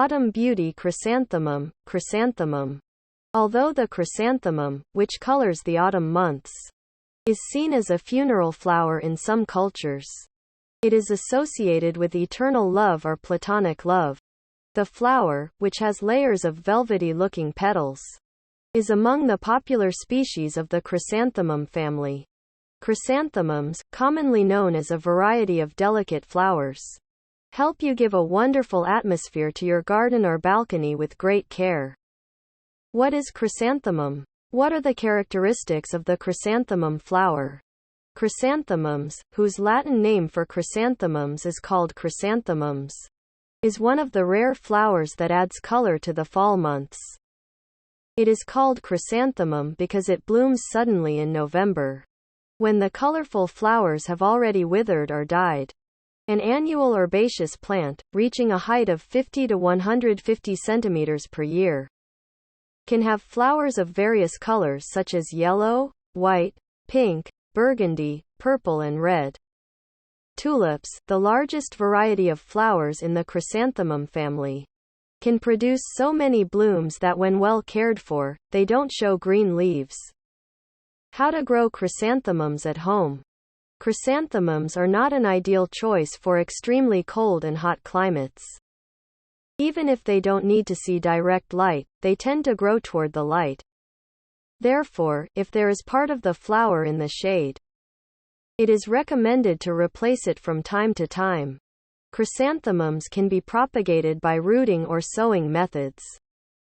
Autumn beauty chrysanthemum, chrysanthemum. Although the chrysanthemum, which colors the autumn months, is seen as a funeral flower in some cultures, it is associated with eternal love or platonic love. The flower, which has layers of velvety-looking petals, is among the popular species of the chrysanthemum family. Chrysanthemums, commonly known as a variety of delicate flowers, help you give a wonderful atmosphere to your garden or balcony with great care. What is chrysanthemum? What are the characteristics of the chrysanthemum flower? Chrysanthemums, whose Latin name for chrysanthemums is called chrysanthemums, is one of the rare flowers that adds color to the fall months. It is called chrysanthemum because it blooms suddenly in November, when the colorful flowers have already withered or died. An annual herbaceous plant, reaching a height of 50 to 150 centimeters per year, can have flowers of various colors such as yellow, white, pink, burgundy, purple and red. Tulips, the largest variety of flowers in the chrysanthemum family, can produce so many blooms that when well cared for, they don't show green leaves. How to grow chrysanthemums at home. Chrysanthemums are not an ideal choice for extremely cold and hot climates. Even if they don't need to see direct light, they tend to grow toward the light. Therefore, if there is part of the flower in the shade, it is recommended to replace it from time to time. Chrysanthemums can be propagated by rooting or sowing methods.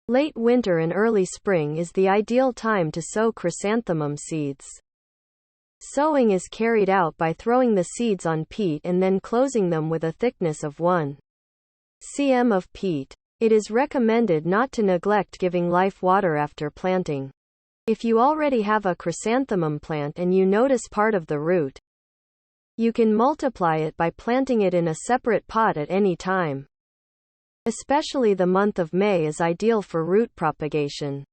Late winter and early spring is the ideal time to sow chrysanthemum seeds. Sowing is carried out by throwing the seeds on peat and then closing them with a thickness of 1 cm of peat. It is recommended not to neglect giving life water after planting. If you already have a chrysanthemum plant and you notice part of the root, you can multiply it by planting it in a separate pot at any time. Especially the month of May is ideal for root propagation.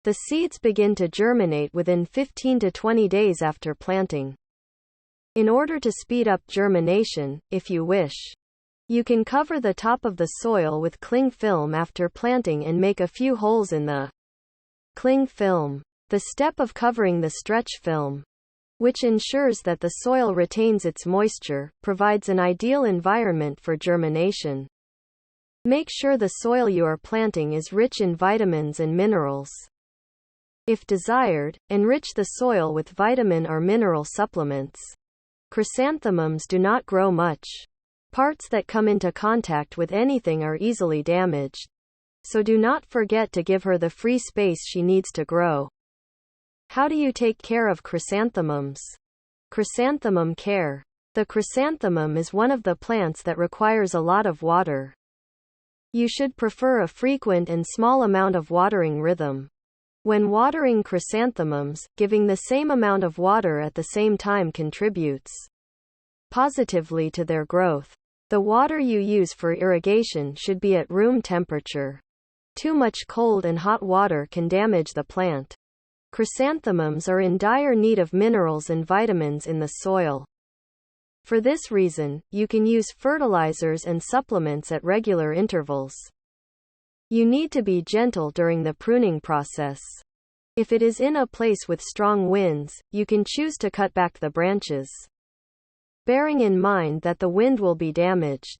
The seeds begin to germinate within 15 to 20 days after planting. In order to speed up germination, if you wish, you can cover the top of the soil with cling film after planting and make a few holes in the cling film. The step of covering the stretch film, which ensures that the soil retains its moisture, provides an ideal environment for germination. Make sure the soil you are planting is rich in vitamins and minerals. If desired, enrich the soil with vitamin or mineral supplements. Chrysanthemums do not grow much. Parts that come into contact with anything are easily damaged. So do not forget to give her the free space she needs to grow. How do you take care of chrysanthemums? Chrysanthemum care. The chrysanthemum is one of the plants that requires a lot of water. You should prefer a frequent and small amount of watering rhythm. When watering chrysanthemums, giving the same amount of water at the same time contributes positively to their growth. The water you use for irrigation should be at room temperature. Too much cold and hot water can damage the plant. Chrysanthemums are in dire need of minerals and vitamins in the soil. For this reason, you can use fertilizers and supplements at regular intervals. You need to be gentle during the pruning process. If it is in a place with strong winds, you can choose to cut back the branches, bearing in mind that the wind will be damaged.